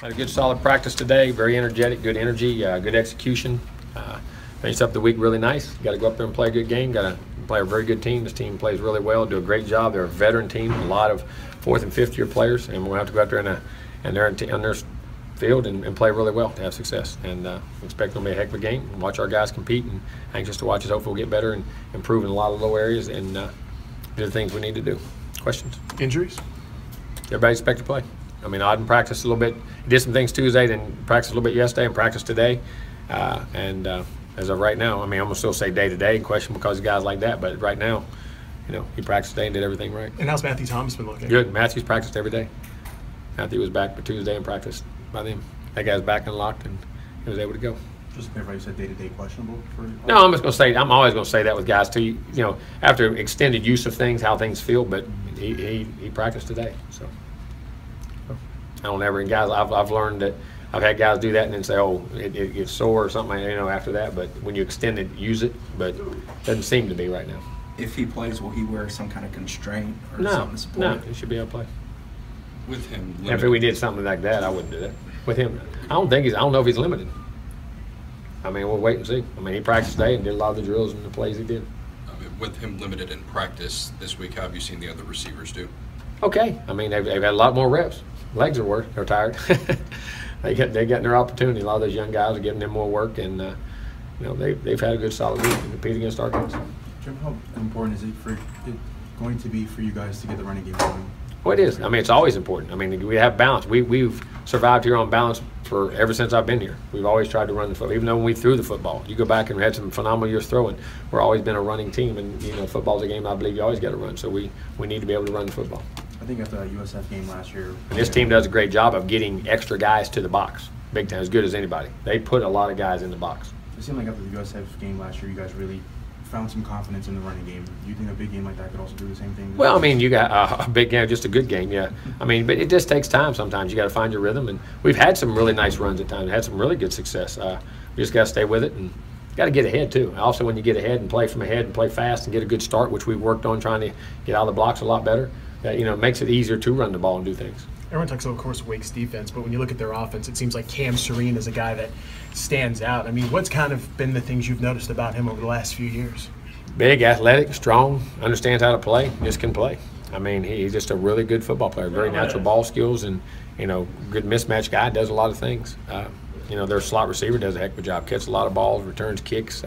Had a good solid practice today, very energetic, good energy, good execution. Finished up the week really nice. Got to go up there and play a good game, got to play a very good team. This team plays really well, do a great job. They're a veteran team, a lot of 4th and 5th year players, and we'll have to go out there and they're on their field and play really well to have success. And expect it'll be a heck of a game. Watch our guys compete, and anxious to watch us. Hopefully we'll get better and improve in a lot of low areas and do the things we need to do. Questions? Injuries? Everybody expect to play. I mean, I didn't practice a little bit. Did some things Tuesday, then practiced a little bit yesterday, and practiced today. As of right now, I mean, I'm gonna still say day to day in question because of guys like that. But right now, you know, he practiced today and did everything right. And how's Matthew Thomas been looking? Good. Matthew's practiced every day. Matthew was back for Tuesday and practiced by them. That guy's back and locked, and he was able to go. Just to clarify, you said day-to-day questionable for? No, I'm just gonna say I'm always gonna say that with guys too. You know, after extended use of things, how things feel. But he practiced today, so. I don't ever, and guys, I've learned that I've had guys do that and then say, oh, it gets sore or something, you know, after that. But when you extend it, use it. But it doesn't seem to be right now. If he plays, will he wear some kind of constraint or something to support? No, he should be able to play. With him, if we did something like that, I wouldn't do that. With him, I don't know if he's limited. I mean, we'll wait and see. I mean, he practiced today and did a lot of the drills and the plays he did. With him limited in practice this week, how have you seen the other receivers do? Okay. I mean, they've had a lot more reps. Legs are work. They're tired. They're getting their opportunity. A lot of those young guys are giving them more work, and you know, they've had a good solid week and compete against our guys. Jim, how important is it going to be for you guys to get the running game going? Well, it is. I mean, it's always important. I mean, we have balance. We've survived here on balance for ever since I've been here. We've always tried to run the football, even though when we threw the football. You go back and we had some phenomenal years throwing. We've always been a running team, and you know, football's a game I believe you always got to run. So we need to be able to run the football. I think at the USF game last year. And this team does a great job of getting extra guys to the box. Big time, as good as anybody. They put a lot of guys in the box. It seemed like after the USF game last year, you guys really found some confidence in the running game. Do you think a big game like that could also do the same thing? Well, I mean, you got a big game, just a good game, yeah. I mean, but it just takes time sometimes. You got to find your rhythm, and we've had some really nice runs at times. Had some really good success. We just got to stay with it and got to get ahead too. Also, when you get ahead and play from ahead and play fast and get a good start, which we've worked on trying to get out of the blocks a lot better, you know, it makes it easier to run the ball and do things. Everyone talks about, of course, Wake's defense, but when you look at their offense, it seems like Cam Serene is a guy that stands out. I mean, what's kind of been the things you've noticed about him over the last few years? Big, athletic, strong, understands how to play, just can play. I mean, he's just a really good football player, very natural ball skills, and, you know, good mismatch guy, does a lot of things. You know, their slot receiver does a heck of a job, catches a lot of balls, returns kicks.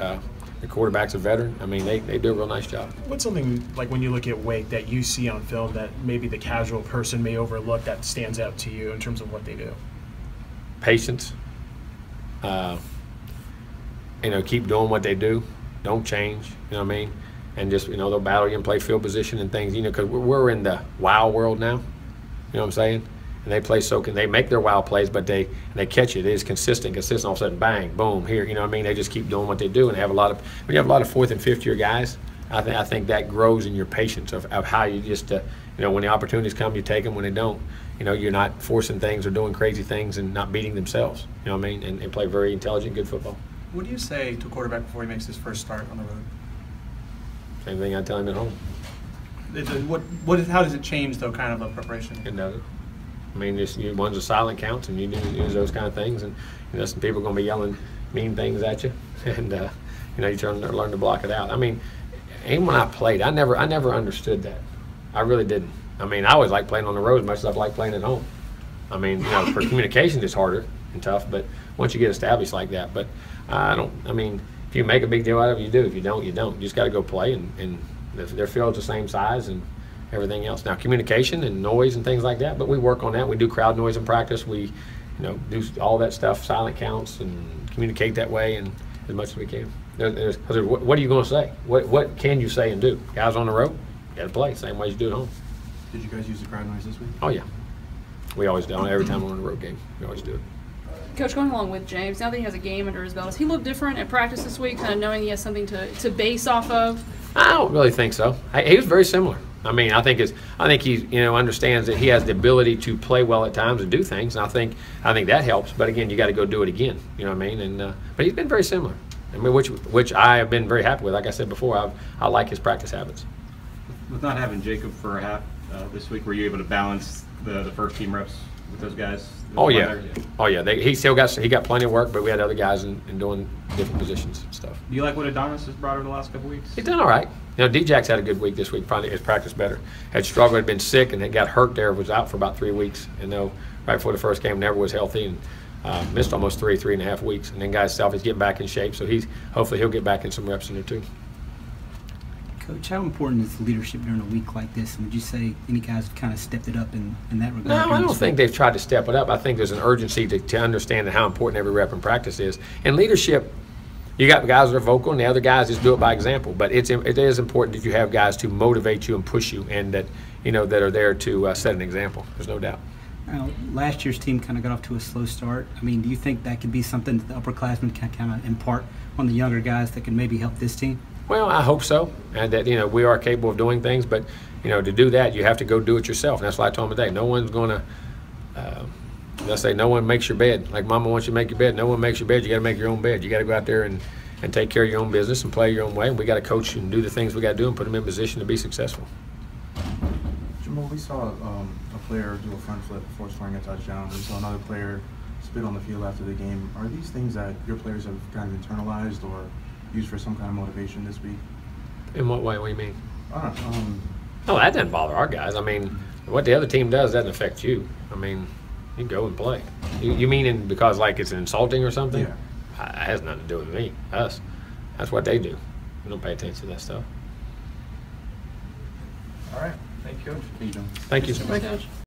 The quarterback's a veteran. I mean, they do a real nice job. What's something, like when you look at Wake, that you see on film that maybe the casual person may overlook that stands out to you in terms of what they do? Patience. You know, keep doing what they do. Don't change, you know what I mean? And just, you know, they'll battle you and play field position and things, you know, because we're in the wow world now. You know what I'm saying? And they play they make their wow plays, but they catch it. It is consistent. All of a sudden, bang, boom, here. You know what I mean? They just keep doing what they do, and they have a lot of. When you have a lot of 4th and 5th year guys, I think that grows in your patience of how you just, you know, when the opportunities come, you take them. When they don't, you know, you're not forcing things or doing crazy things and not beating themselves. You know what I mean? And play very intelligent, good football. What do you say to a quarterback before he makes his first start on the road? Same thing I tell him at home. How does it change, though, kind of a preparation? It doesn't. I mean, one's a silent counts, and you use those kind of things, and you know, some people are going to be yelling mean things at you, and you know, you learn to block it out. I mean, even when I played, I never understood that. I really didn't. I mean, I always liked playing on the road as much as I liked playing at home. I mean, you know, for communication, it's harder and tough, but once you get established like that, but I mean, if you make a big deal out of it, you do. If you don't, you don't. You just got to go play, and their field's the same size and everything else. Now, communication and noise and things like that, but we work on that. We do crowd noise in practice. We, you know, do all that stuff, silent counts, and communicate that way, and as much as we can. What are you going to say? What can you say and do? Guys on the road, you got to play same way you do at home. Did you guys use the crowd noise this week? Oh yeah, we always do. Every time we're on a road game, we always do it. Coach, going along with James, now that he has a game under his belt, does he look different at practice this week, kind of knowing he has something to base off of? I don't really think so. He was very similar. I mean, I think he, you know, understands that he has the ability to play well at times and do things, and I think that helps. But again, you got to go do it again. You know what I mean? And but he's been very similar. I mean, which I have been very happy with. Like I said before, I like his practice habits. With not having Jacob for a half this week, were you able to balance the first team reps with those guys? Oh yeah, oh yeah. He got plenty of work, but we had other guys in doing different positions and stuff. Do you like what Adonis has brought over the last couple weeks? He's done all right. You know, D-Jack's had a good week this week. Finally, his practice better. Had struggled, had been sick, and had got hurt there. Was out for about 3 weeks. And though right before the first game, never was healthy and missed almost 3.5 weeks. And then got himself, he's getting back in shape. So hopefully he'll get back in some reps in there too. Coach, how important is leadership during a week like this? And would you say any guys have kind of stepped it up in that regard? No, I don't think they've tried to step it up. I think there's an urgency to understand how important every rep in practice is. And leadership, you got guys that are vocal, and the other guys just do it by example. But it is important that you have guys to motivate you and push you, and that that are there to set an example. There's no doubt. Last year's team kind of got off to a slow start. I mean, do you think that could be something that the upperclassmen can kind of impart on the younger guys that can maybe help this team? Well, I hope so, and that we are capable of doing things. But to do that, you have to go do it yourself. And that's why I told them today. No one's going to. Let's say no one makes your bed. Like Mama wants you to make your bed. No one makes your bed. You got to make your own bed. You got to go out there and take care of your own business and play your own way. And we got to coach and do the things we got to do and put them in position to be successful. Jimbo, we saw a player do a front flip before scoring a touchdown. We saw another player spit on the field after the game. Are these things that your players have kind of internalized or used for some kind of motivation this week? In what way? What do you mean? No, that doesn't bother our guys. I mean, what the other team does doesn't affect you. I mean, you go and play. You mean because like it's insulting or something? Yeah. It has nothing to do with me. Us. That's what they do. We don't pay attention to that stuff. All right. Thank you, Coach. Thank you. Thank you. Coach.